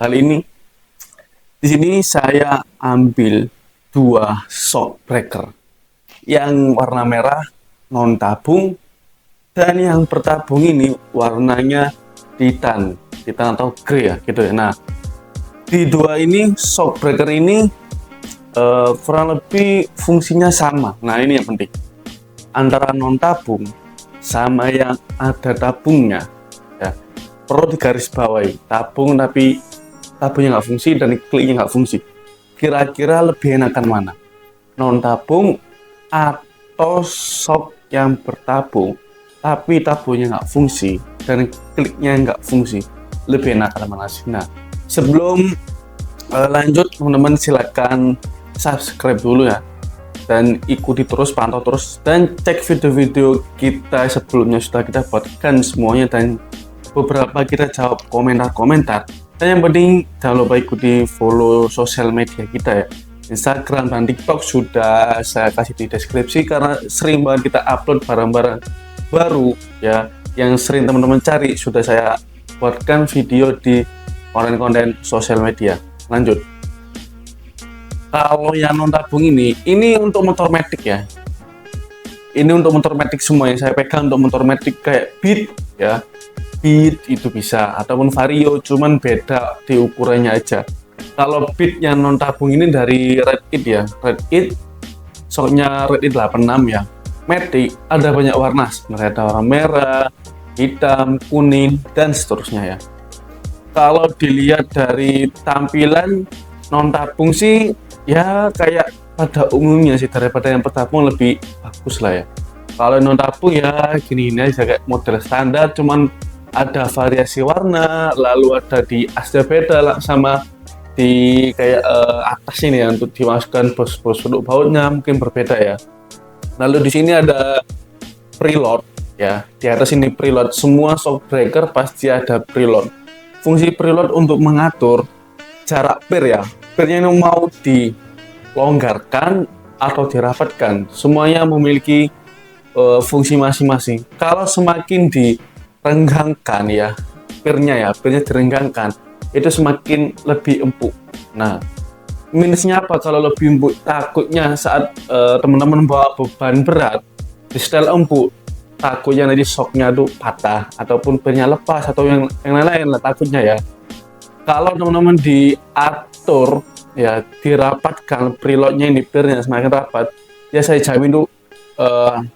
kali ini di sini saya ambil dua shock breaker yang warna merah non tabung dan yang bertabung ini warnanya titan atau grey ya gitu ya. Nah, di dua ini shock breaker ini kurang lebih fungsinya sama. Nah, ini yang penting antara non tabung sama yang ada tabungnya ya, perlu digarisbawahi tabung tapi tabungnya nggak fungsi dan kliknya nggak fungsi. Kira-kira lebih enakan mana, non tabung atau shock yang bertabung tapi tabungnya nggak fungsi dan kliknya nggak fungsi? Lebih enakan mana sih? Nah, sebelum lanjut teman-teman silakan subscribe dulu ya dan ikuti terus, pantau terus, dan cek video-video kita sebelumnya sudah kita buatkan semuanya dan beberapa kita jawab komentar-komentar. Dan yang penting jangan lupa ikuti follow sosial media kita ya, Instagram dan TikTok sudah saya kasih di deskripsi karena sering banget kita upload barang-barang baru ya yang sering teman-teman cari. Sudah saya buatkan video di konten-konten sosial media. Lanjut. Kalau yang non tabung ini untuk motor matic ya. Ini untuk motor matic semua yang saya pegang untuk motor matic kayak Beat ya. Beat itu bisa ataupun Vario, cuman beda di ukurannya aja. Kalau Beat yang non tabung ini dari Red It ya. Red It shocknya Red It 86 ya. Matic ada banyak warna sebenarnya, ada warna merah, hitam, kuning dan seterusnya ya. Kalau dilihat dari tampilan non tabung sih ya kayak pada umumnya sih, daripada yang bertabung lebih bagus lah ya. Kalau non tabung ya gini aja kayak model standar, cuman ada variasi warna, lalu ada di asnya beda lah sama di kayak atas ini ya untuk dimasukkan bos-bos untuk bautnya mungkin berbeda ya. Lalu di sini ada preload ya, di atas ini preload. Semua shock breaker pasti ada preload. Fungsi preload untuk mengatur jarak per ya, pernya ini mau dilonggarkan atau dirapatkan, semuanya memiliki fungsi masing-masing. Kalau semakin direnggangkan ya pernya direnggangkan, itu semakin lebih empuk. Nah, minusnya apa kalau lebih empuk? Takutnya saat teman-teman bawa beban berat di setel empuk, takutnya nanti shocknya tuh patah ataupun pernya lepas atau yang lain-lain lah takutnya ya. Kalau teman-teman diatur ya, dirapatkan preloadnya ini, pernya semakin rapat ya, saya jamin tuh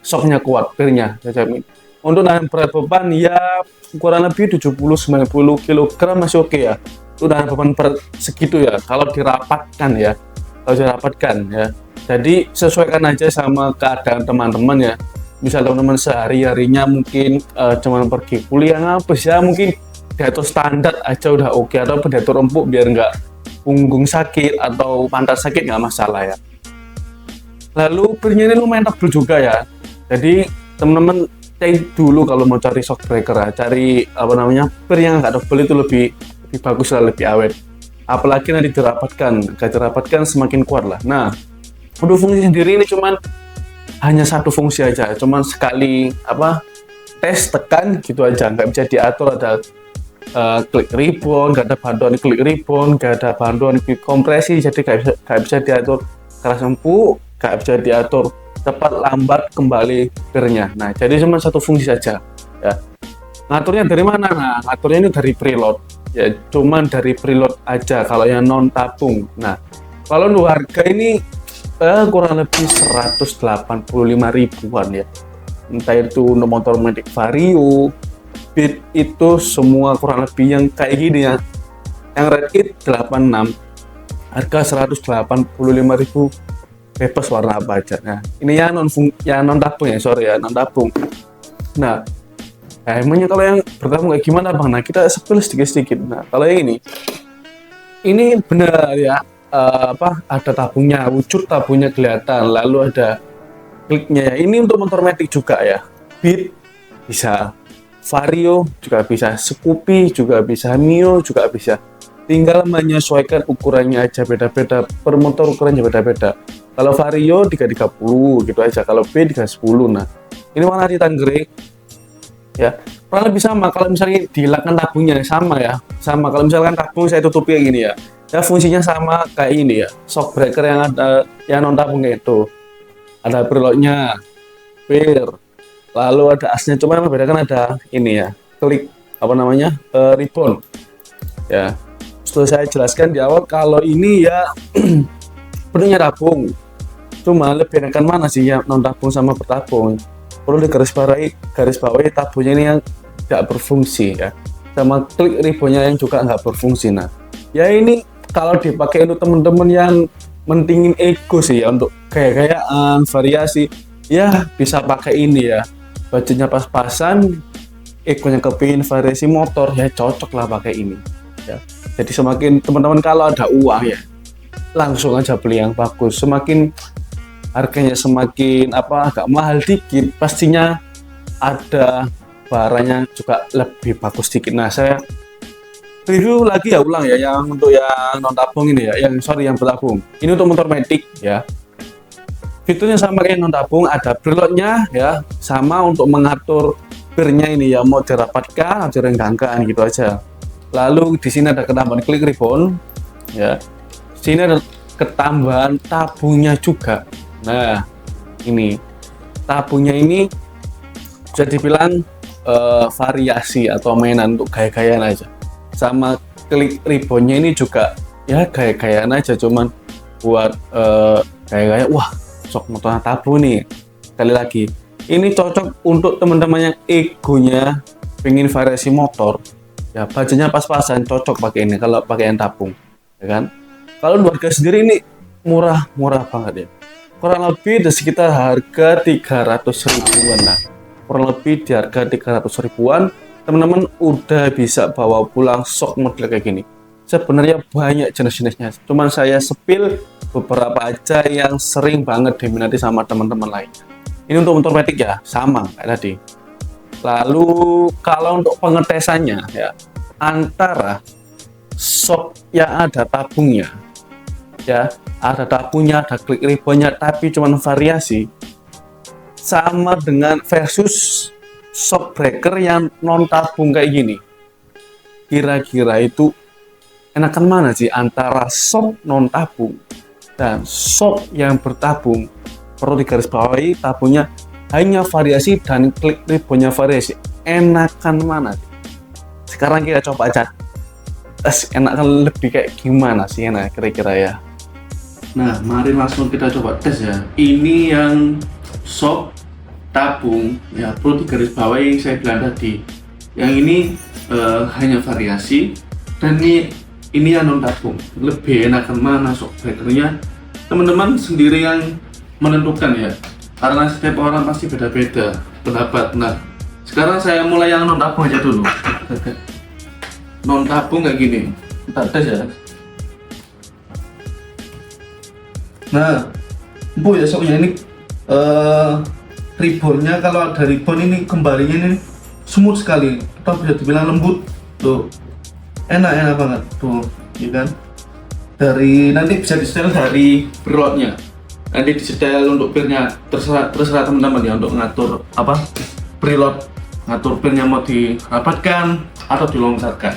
shocknya kuat, pernya saya jamin. Untuk nahan berat beban ya kurang lebih 70-90 kg masih oke ya. Itu nahan beban berat segitu ya kalau dirapatkan ya, jadi sesuaikan aja sama keadaan teman-teman ya. Misal teman-teman sehari-harinya mungkin cuma pergi kuliah ngapes ya, mungkin diatur standar aja udah oke, atau diatur empuk biar nggak punggung sakit atau pantat sakit nggak masalah ya. Lalu pernya ini lumayan tebal juga ya, jadi teman-teman cek dulu kalau mau cari shock breaker ya, cari per yang nggak tebal itu lebih bagus lah, lebih awet. Apalagi nanti dirapatkan semakin kuat lah. Nah, untuk fungsi sendiri ini cuman hanya satu fungsi aja, cuman sekali tes tekan gitu aja, nggak bisa diatur. Ada klik ribbon, nggak ada bantuan klik ribbon, nggak ada bantuan klik kompresi, jadi nggak bisa diatur keras empuk, nggak bisa diatur cepat lambat kembali pernya. Nah, jadi cuma satu fungsi saja ya. Ngaturnya dari mana? Nah, ngaturnya ini dari preload ya, cuman dari preload aja kalau yang non tabung. Nah, kalau untuk harga ini kurang lebih 185 ribuan ya, entah itu untuk motor matic Vario, Beat itu semua kurang lebih yang kayak gini ya. Yang Red It 86 harga 185 ribu, bebas warna apa aja. Nah, ini yang non tabung ya, sorry ya, non tabung. Nah, emangnya kalau yang bertabung kayak gimana bang? Nah, kita spill sedikit-sedikit. Nah, kalau yang ini benar ya, ada tabungnya, wujud tabungnya kelihatan, lalu ada kliknya ya. Ini untuk motor matic juga ya, Beat bisa, Vario juga bisa, Scoopy juga bisa, Mio juga bisa. Tinggal menyesuaikan ukurannya aja, beda-beda per motor, ukurannya beda-beda. Kalau Vario 330 gitu aja, kalau B 310. Nah, ini warna titan grey ya. kurang lebih sama. Kalau misalnya dihilangkan tabungnya sama ya, sama. Kalau misalkan tabung saya tutupi kayak gini ya, ya fungsinya sama kayak ini ya. Shock breaker yang ada yang non tabungnya itu, ada preloadnya, pir, lalu ada asnya. Cuma yang membedakan ada ini ya, klik apa namanya, ribbon ya. Setelah saya jelaskan di awal kalau ini ya penuhnya tabung. Cuma lebih enakan mana sih yang non tabung sama bertabung? Perlu garis bawahi tabungnya ini yang tidak berfungsi ya, sama klik ribbonnya yang juga nggak berfungsi. Nah ya ini kalau dipakai untuk teman-teman yang mentingin ego sih ya, untuk gaya-gayaan variasi ya bisa pakai ini ya. Budgetnya pas-pasan, egonya kepingin variasi motor ya cocok lah pakai ini ya. Jadi semakin teman-teman kalau ada uang ya langsung aja beli yang bagus. Semakin harganya semakin agak mahal dikit, pastinya ada barangnya juga lebih bagus dikit. Nah saya review lagi ya, ulang ya, yang untuk yang non tabung ini ya, yang bertabung ini untuk motor metik ya. Fiturnya sama kayak non tabung, ada preloadnya ya, sama untuk mengatur birnya ini ya, mau dirapatkan atau direnggangkan gitu aja. Lalu di sini ada ketambahan klik ribbon ya, sini ada ketambahan tabungnya juga. Nah ini tabungnya ini bisa dibilang variasi atau mainan untuk gaya-gayaan aja. Sama klik ribbonnya ini juga ya gaya-gayaan aja, cuman buat gaya-gaya. Wah sok motor tabung nih. Sekali lagi ini cocok untuk teman-teman yang egonya pengen variasi motor ya, budgetnya pas-pasan, cocok pakai ini kalau pakai yang tabung ya kan. Kalau harga sendiri ini murah banget ya, kurang lebih di sekitar harga 300 ribuan. Nah kurang lebih di harga 300 ribuan teman-teman udah bisa bawa pulang shock model kayak gini. Sebenarnya banyak jenis-jenisnya, cuman saya sepil beberapa aja yang sering banget diminati sama teman-teman lainnya. Ini untuk motor metik ya, sama kayak tadi. Lalu kalau untuk pengetesannya ya, antara shock yang ada tabungnya ya, ada tabungnya, ada klik ribbonnya, tapi cuman variasi, sama dengan versus shock breaker yang non tabung kayak gini. Kira-kira itu enakan mana sih antara shock non tabung dan shock yang bertabung? Perlu digarisbawahi, tabungnya hanya variasi dan klik ribbonnya variasi. Enakan mana sih? Sekarang kita coba aja. Enakan lebih kayak gimana sih enak kira-kira ya? Nah, mari langsung kita coba tes ya. Ini yang shock tabung ya, perlu digarisbawahi saya bilang tadi. Yang ini hanya variasi, dan ini yang non tabung. Lebih enakan mana shock breakernya? Teman-teman sendiri yang menentukan ya, karena setiap orang pasti beda-beda pendapat. Nah, sekarang saya mulai yang non tabung aja dulu. Non tabung kayak gini, kita tes ya. Nah, bu ya soknya ini ribbonnya, kalau ada ribbon ini kembalinya ini smooth sekali, atau bisa dibilang lembut tuh, enak banget tuh, ya kan. Dari nanti bisa disetel dari preloadnya, nanti disetel untuk pirnya, terserah teman-teman ya untuk ngatur preload, ngatur pirnya mau dirapatkan atau dilonggarkan.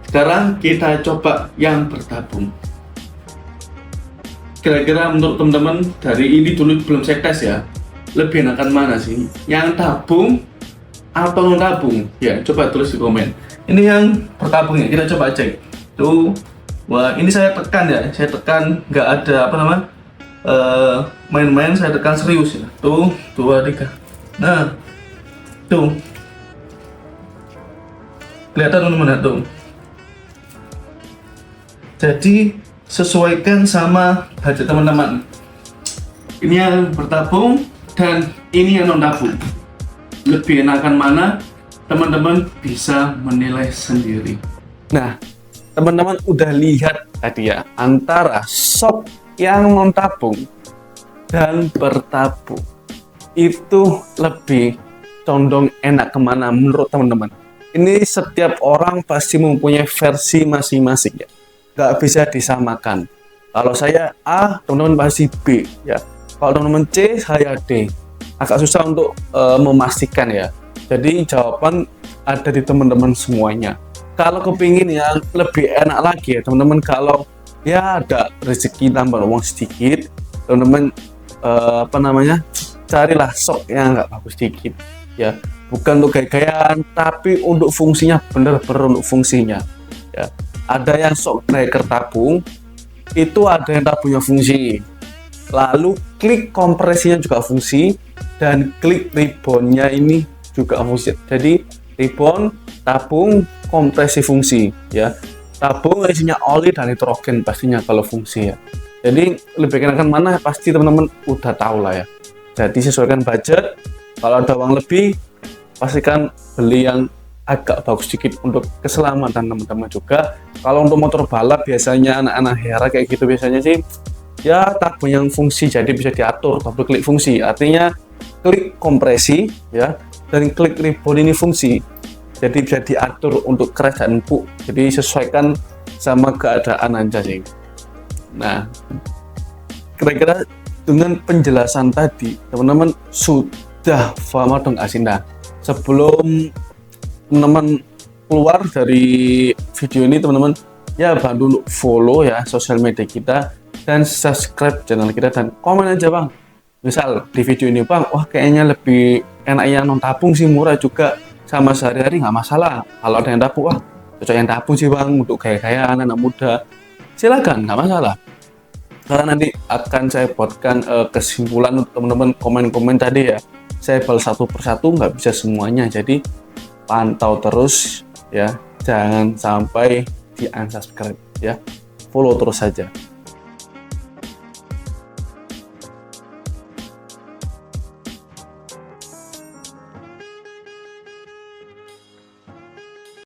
Sekarang kita coba yang bertabung. Kira-kira menurut teman-teman, dari ini dulu belum saya tes ya, lebih enakan mana sih, yang tabung atau non tabung ya? Coba tulis di komen. Ini yang bertabung ya, kita coba cek tuh. Wah, ini saya tekan ya, saya tekan nggak ada main-main, saya tekan serius ya. Tuh 2, 3. Nah tuh kelihatan teman-teman ya, tuh. Jadi sesuaikan sama budget teman-teman. Ini yang bertabung dan ini yang non tabung. Lebih enakan mana? Teman-teman bisa menilai sendiri. Nah, teman-teman udah lihat tadi ya, antara shock yang non tabung dan bertabung itu lebih condong enak kemana menurut teman-teman? Ini setiap orang pasti mempunyai versi masing-masing ya, nggak bisa disamakan. Kalau saya A, teman-teman pasti B ya. Kalau teman-teman C, saya D. Agak susah untuk memastikan ya. Jadi jawaban ada di teman-teman semuanya. Kalau kepingin yang lebih enak lagi ya teman-teman, kalau ya ada rezeki tambah uang sedikit, teman-teman carilah sok yang nggak bagus sedikit ya, bukan untuk gaya-gayaan tapi untuk fungsinya, bener-bener untuk fungsinya ya. Ada yang sok breaker tabung, itu ada yang tabungnya fungsi, lalu klik kompresinya juga fungsi, dan klik reboundnya ini juga fungsi. Jadi rebound, tabung, kompresi fungsi ya. Tabung isinya oli dan nitrogen pastinya kalau fungsi ya. Jadi lebih enakan mana pasti teman-teman udah tahu lah ya. Jadi sesuaikan budget, kalau ada uang lebih pastikan beli yang agak bagus sedikit untuk keselamatan teman-teman juga. Kalau untuk motor balap biasanya anak-anak Hera kayak gitu biasanya sih ya tabung yang fungsi, jadi bisa diatur, double klik fungsi, artinya klik kompresi ya, dan klik rebound ini fungsi, jadi bisa diatur untuk keras dan empuk, jadi sesuaikan sama keadaan aja sih. Nah, kira-kira dengan penjelasan tadi teman-teman sudah paham atau nggak sih? Nah, sebelum teman-teman keluar dari video ini, teman-teman ya bantu follow ya sosial media kita dan subscribe channel kita, dan komen aja bang, misal di video ini bang, wah kayaknya lebih enak yang non tabung sih, murah juga sama sehari-hari nggak masalah. Kalau ada yang tabung, wah cocok yang tabung sih bang untuk gaya-gayaan anak muda, silakan, nggak masalah. Karena nanti akan saya buatkan kesimpulan untuk teman-teman komen-komen tadi ya, saya balas satu persatu, nggak bisa semuanya, jadi pantau terus ya, jangan sampai di unsubscribe ya, follow terus saja.